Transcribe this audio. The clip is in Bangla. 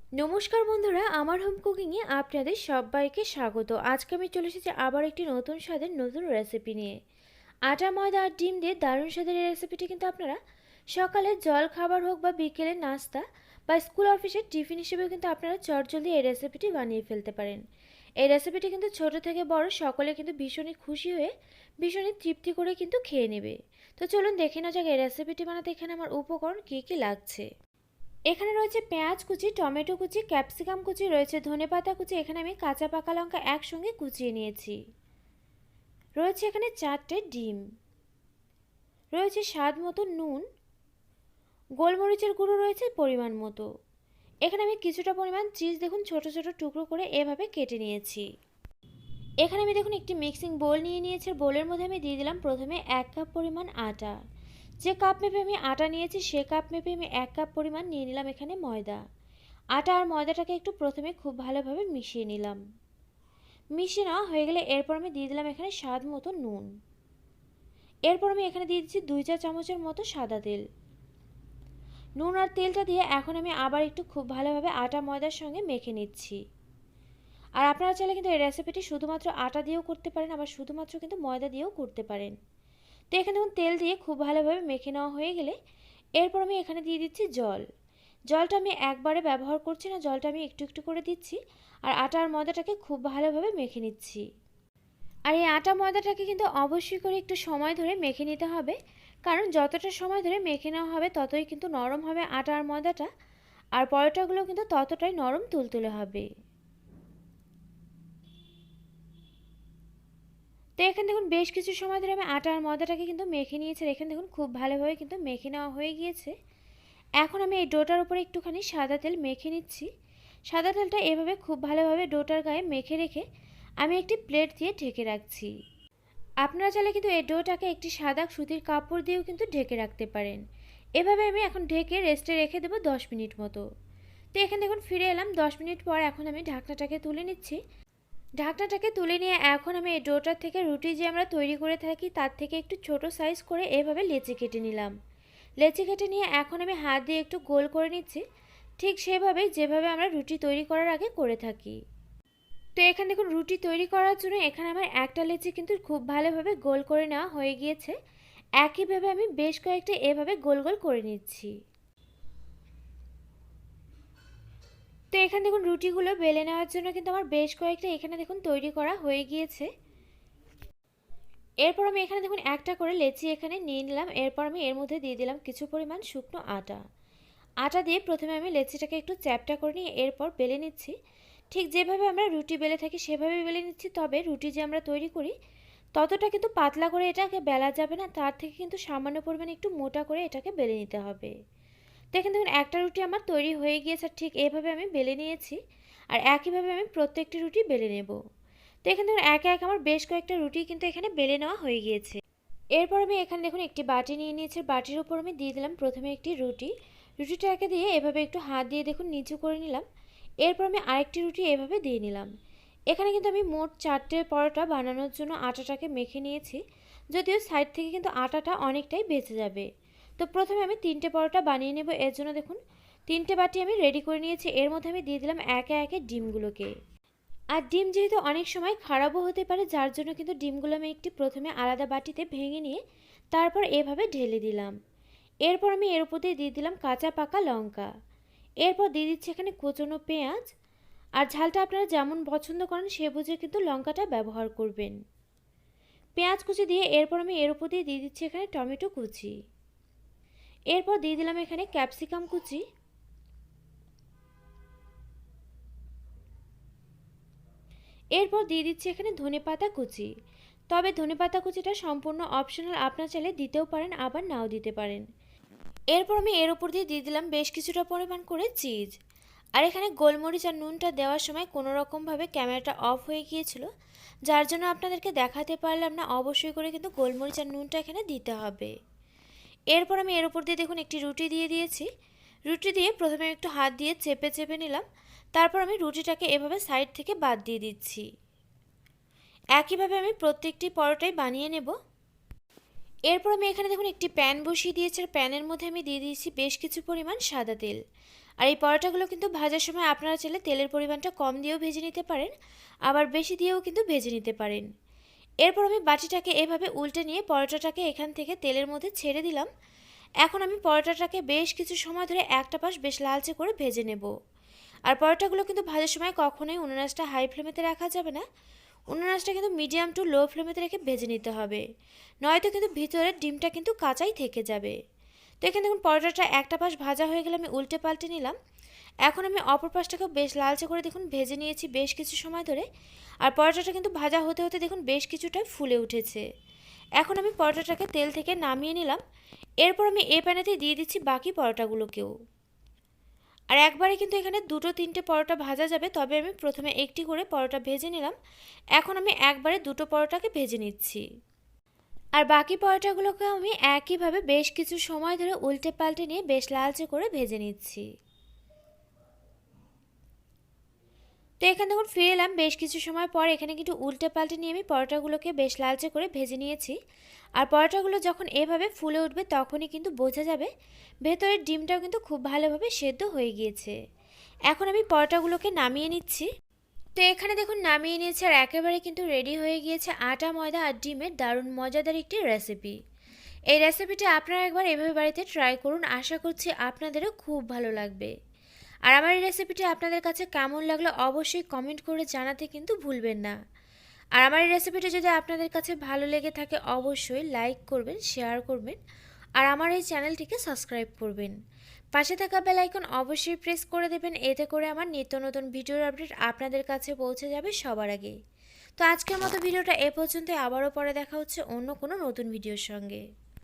নমস্কার বন্ধুরা, আমার হোম কুকিংয়ে আপনাদের সবাইকে স্বাগত। আজকে আমি চলে এসেছি আবার একটি নতুন স্বাদের নতুন রেসিপি নিয়ে। আটা, ময়দা আর ডিম দিয়ে দারুণ স্বাদের এই রেসিপিটি কিন্তু আপনারা সকালের জল খাবার হোক বা বিকেলের নাস্তা বা স্কুল অফিসের টিফিন হিসেবেও কিন্তু আপনারা চটজলদি এই রেসিপিটি বানিয়ে ফেলতে পারেন। এই রেসিপিটি কিন্তু ছোট থেকে বড় সকলে কিন্তু ভীষণই খুশি হয়ে ভীষণই তৃপ্তি করে কিন্তু খেয়ে নেবে। তো চলুন দেখে নেওয়া যাক এই রেসিপিটি বানাতে এখানে আমার উপকরণ কী কী লাগছে। এখানে রয়েছে পেঁয়াজ কুচি, টমেটো কুচি, ক্যাপসিকাম কুচি, রয়েছে ধনেপাতা কুচি। এখানে আমি কাঁচা পাকা লঙ্কা একসঙ্গে কুচিয়ে নিয়েছি। রয়েছে এখানে 4টে ডিম, রয়েছে স্বাদ মতো নুন, গোলমরিচের গুঁড়ো রয়েছে পরিমাণ মতো। এখানে আমি কিছুটা পরিমাণ চিজ দেখুন ছোট ছোট টুকরো করে এভাবে কেটে নিয়েছি। এখানে আমি দেখুন একটি মিক্সিং বোল নিয়ে নিয়েছি। বোলের মধ্যে আমি দিয়ে দিলাম প্রথমে 1 কাপ পরিমাণ আটা। যে কাপ মেপে আমি আটা নিয়েছি সে কাপ মেপে আমি 1 কাপ পরিমাণ নিয়ে নিলাম এখানে ময়দা। আটা আর ময়দাটাকে একটু প্রথমে খুব ভালোভাবে মিশিয়ে নিলাম। মিশিয়ে নেওয়া হয়ে গেলে এরপর আমি দিয়ে দিলাম এখানে স্বাদ মতো নুন। এরপর আমি এখানে দিয়ে দিচ্ছি 2 চা চামচের মতো সাদা তেল। নুন আর তেলটা দিয়ে এখন আমি আবার একটু খুব ভালোভাবে আটা ময়দার সঙ্গে মেখে নিচ্ছি। আর আপনারা চাইলে কিন্তু এই রেসিপিটি শুধুমাত্র আটা দিয়েও করতে পারেন, আবার শুধুমাত্র কিন্তু ময়দা দিয়েও করতে পারেন। তো এখানে দেখুন তেল দিয়ে খুব ভালোভাবে মেখে নেওয়া হয়ে গেলে এরপর আমি এখানে দিয়ে দিচ্ছি জল। জলটা আমি একবারে ব্যবহার করছি না, জলটা আমি একটু একটু করে দিচ্ছি। আর আটা আর ময়দাটাকে খুব ভালোভাবে মেখে নিচ্ছি। আর এই আটা ময়দাটাকে কিন্তু অবশ্যই করে একটু সময় ধরে মেখে নিতে হবে, কারণ যতটা সময় ধরে মেখে নেওয়া হবে ততই কিন্তু নরম হবে আটা আর ময়দাটা, আর পরোটাগুলো কিন্তু ততটাই নরম তুলতুলে হবে। তো এখানে দেখুন বেশ কিছু সময় ধরে আমি আটা আর ময়দাটাকে কিন্তু মেখে নিয়েছি। এখানে দেখুন খুব ভালোভাবে কিন্তু মেখে নেওয়া হয়ে গিয়েছে। এখন আমি এই ডোটার উপরে একটুখানি সাদা তেল মেখে নিচ্ছি। সাদা তেলটা এভাবে খুব ভালোভাবে ডোটার গায়ে মেখে রেখে আমি একটি প্লেট দিয়ে ঢেকে রাখছি। আপনারা চাইলে কিন্তু এই ডোটাকে একটি সাদা সুতির কাপড় দিয়েও কিন্তু ঢেকে রাখতে পারেন। এভাবে আমি এখন ঢেকে রেস্টে রেখে দেবো 10 মিনিট মতো। তো এখানে দেখুন ফিরে এলাম 10 মিনিট পর। এখন আমি ঢাকনাটাকে তুলে নিচ্ছি। ঢাকনাটাকে তুলে নিয়ে এখন আমি এই ডোটার থেকে রুটি যে আমরা তৈরি করে থাকি তার থেকে একটু ছোট সাইজ করে এভাবে লেচি কেটে নিলাম। লেচি কেটে নিয়ে এখন আমি হাত দিয়ে একটু গোল করে নিচ্ছি, ঠিক সেভাবেই যেভাবে আমরা রুটি তৈরি করার আগে করে থাকি। তো এখানে দেখুন রুটি তৈরি করার জন্য এখানে আমার একটা লেচি কিন্তু খুব ভালোভাবে গোল করে নেওয়া হয়ে গিয়েছে। একইভাবে আমি বেশ কয়েকটা এভাবে গোল গোল করে নিচ্ছি। তো এখানে দেখুন রুটিগুলো বেলে নেওয়ার জন্য কিন্তু আমার বেশ কয়েকটা এখানে দেখুন তৈরি করা হয়ে গিয়েছে। এরপর আমি এখানে দেখুন একটা করে লেচি এখানে নিয়ে নিলাম। এরপর আমি এর মধ্যে দিয়ে দিলাম কিছু পরিমাণ শুকনো আটা। আটা দিয়ে প্রথমে আমি লেচিটাকে একটু চ্যাপটা করে নিয়ে এরপর বেলে নিচ্ছি। ঠিক যেভাবে আমরা রুটি বেলে থাকি সেভাবে বেলে নিচ্ছি, তবে রুটি যে আমরা তৈরি করি ততটা কিন্তু পাতলা করে এটাকে বেলা যাবে না, তার থেকে কিন্তু সামান্য পরিমাণে একটু মোটা করে এটাকে বেলে নিতে হবে। দেখেন দেখুন একটা রুটি আমার তৈরি হয়ে গিয়েছে, ঠিক এভাবে আমি বেলে নিয়েছি। আর একইভাবে আমি প্রত্যেকটি রুটি বেলে নেব। তো এখানে দেখুন একে একে আমার বেশ কয়েকটা রুটি কিন্তু এখানে বেলে নেওয়া হয়ে গিয়েছে। এরপর আমি এখানে দেখুন একটি বাটি নিয়ে নিয়েছি। বাটির উপর আমি দিয়ে দিলাম প্রথমে একটি রুটি। রুটিটাকে দিয়ে এভাবে একটু হাত দিয়ে দেখুন নিচু করে নিলাম। এরপর আমি আরেকটি রুটি এভাবে দিয়ে নিলাম। এখানে কিন্তু আমি মোট 4টে পরোটা বানানোর জন্য আটাটাকে মেখে নিয়েছি, যদিও সাইড থেকে কিন্তু আটাটা অনেকটাই বেঁচে যাবে। তো প্রথমে আমি 3টে পরোটা বানিয়ে নেব। এর জন্য দেখুন 3টে বাটি আমি রেডি করে নিয়েছি। এর মধ্যে আমি দিয়ে দিলাম একে একে ডিমগুলোকে। আর ডিম যেহেতু অনেক সময় খারাপও হতে পারে, যার জন্য কিন্তু ডিমগুলো আমি একটি প্রথমে আলাদা বাটিতে ভেঙে নিয়ে তারপর এভাবে ঢেলে দিলাম। এরপর আমি এর উপর দিয়ে দিলাম কাঁচা পাকা লঙ্কা। এরপর দিয়ে দিচ্ছি এখানে কোচানো পেঁয়াজ। আর ঝালটা আপনারা যেমন পছন্দ করেন সে বুঝে কিন্তু লঙ্কাটা ব্যবহার করবেন। পেঁয়াজ কুচি দিয়ে এরপর আমি এর উপর দিয়ে দিচ্ছি এখানে টমেটো কুচি। এরপর দিয়ে দিলাম এখানে ক্যাপসিকাম কুচি। এরপর দিয়ে দিচ্ছি এখানে ধনেপাতা কুচি। তবে ধনেপাতা কুচিটা সম্পূর্ণ অপশনাল, আপনারা চাইলে দিতেও পারেন আবার নাও দিতে পারেন। এরপর আমি এর উপর দিয়ে দিলাম বেশ কিছুটা পরিমাণ করে চিজ। আর এখানে গোলমরিচ আর নুনটা দেওয়ার সময় কোনো রকমভাবে ক্যামেরাটা অফ হয়ে গিয়েছিল, যার জন্য আপনাদেরকে দেখাতে পারলাম না। অবশ্যই করে কিন্তু গোলমরিচ আর নুনটা এখানে দিতে হবে। এরপর আমি এর উপর দিয়ে দেখুন একটি রুটি দিয়ে দিয়েছি। রুটি দিয়ে প্রথমে একটু হাত দিয়ে চেপে চেপে নিলাম। তারপর আমি রুটিটাকে এভাবে সাইড থেকে বাদ দিয়ে দিচ্ছি। একইভাবে আমি প্রত্যেকটি পরোটাই বানিয়ে নেব। এরপর আমি এখানে দেখুন একটি প্যান বসিয়ে দিয়েছি। আর প্যানের মধ্যে আমি দিয়ে দিয়েছি বেশ কিছু পরিমাণ সাদা তেল। আর এই পরোটাগুলো কিন্তু ভাজার সময় আপনারা চাইলে তেলের পরিমাণটা কম দিয়েও ভেজে নিতে পারেন, আবার বেশি দিয়েও কিন্তু ভেজে নিতে পারেন। এরপর আমি বাটিটাকে এভাবে উল্টে নিয়ে পরোটাটাকে এখান থেকে তেলের মধ্যে ছেড়ে দিলাম। এখন আমি পরোটাটাকে বেশ কিছু সময় ধরে একটা পাশ বেশ লালচে করে ভেজে নেব। আর পরোটাগুলো কিন্তু ভাজার সময় কখনোই উনুন আঁচটা হাই ফ্লেমেতে রাখা যাবে না, উনুন আঁচটা কিন্তু মিডিয়াম টু লো ফ্লেমেতে রেখে ভেজে নিতে হবে, নয়তো কিন্তু ভিতরের ডিমটা কিন্তু কাঁচাই থেকে যাবে। তো এখানে দেখুন পরোটাটা একটা পাশ ভাজা হয়ে গেলে আমি উল্টে পাল্টে নিলাম। এখন আমি অপর পাশটাকেও বেশ লালচে করে দেখুন ভেজে নিয়েছি বেশ কিছু সময় ধরে। আর পরোটাটা কিন্তু ভাজা হতে হতে দেখুন বেশ কিছুটা ফুলে উঠেছে। এখন আমি পরোটাটাকে তেল থেকে নামিয়ে নিলাম। এরপর আমি এই প্যানেতে দিয়ে দিচ্ছি বাকি পরোটাগুলোকেও। আর একবারে কিন্তু এখানে দুটো তিনটে পরোটা ভাজা যাবে, তবে আমি প্রথমে একটি করে পরোটা ভেজে নিলাম। এখন আমি একবারে দুটো পরোটাকে ভেজে নিচ্ছি। আর বাকি পরোটাগুলোকে আমি একইভাবে বেশ কিছু সময় ধরে উল্টে পাল্টে নিয়ে বেশ লালচে করে ভেজে নিচ্ছি। তো এখানে দেখুন ফিরে এলাম বেশ কিছু সময় পর। এখানে কিন্তু উল্টে পাল্টে নিয়ে আমি পরোটাগুলোকে বেশ লালচে করে ভেজে নিয়েছি। আর পরোটাগুলো যখন এভাবে ফুলে উঠবে তখনই কিন্তু বোঝা যাবে ভেতরের ডিমটাও কিন্তু খুব ভালোভাবে সেদ্ধ হয়ে গিয়েছে। এখন আমি পরোটাগুলোকে নামিয়ে নিচ্ছি। তো এখানে দেখুন নামিয়ে নিয়েছে, আর একেবারে কিন্তু রেডি হয়ে গিয়েছে আটা ময়দা আর ডিমের দারুণ মজাদার একটি রেসিপি। এই রেসিপিটা আপনারা একবার এভাবে বাড়িতে ট্রাই করুন, আশা করছি আপনাদেরও খুব ভালো লাগবে। আর আমার এই রেসিপিটি আপনাদের কাছে কেমন লাগলো অবশ্যই কমেন্ট করে জানাতে কিন্তু ভুলবেন না। আর আমার এই রেসিপিটি যদি আপনাদের কাছে ভালো লেগে থাকে অবশ্যই লাইক করবেন, শেয়ার করবেন, আর আমার এই চ্যানেলটিকে সাবস্ক্রাইব করবেন। পাশে থাকা বেল আইকন অবশ্যই প্রেস করে দেবেন, এতে করে আমার নিত্য নতুন ভিডিওর আপডেট আপনাদের কাছে পৌঁছে যাবে সবার আগে। তো আজকের মতো ভিডিওটা এ পর্যন্ত, আবারও পরে দেখা হচ্ছে অন্য কোনো নতুন ভিডিওর সঙ্গে।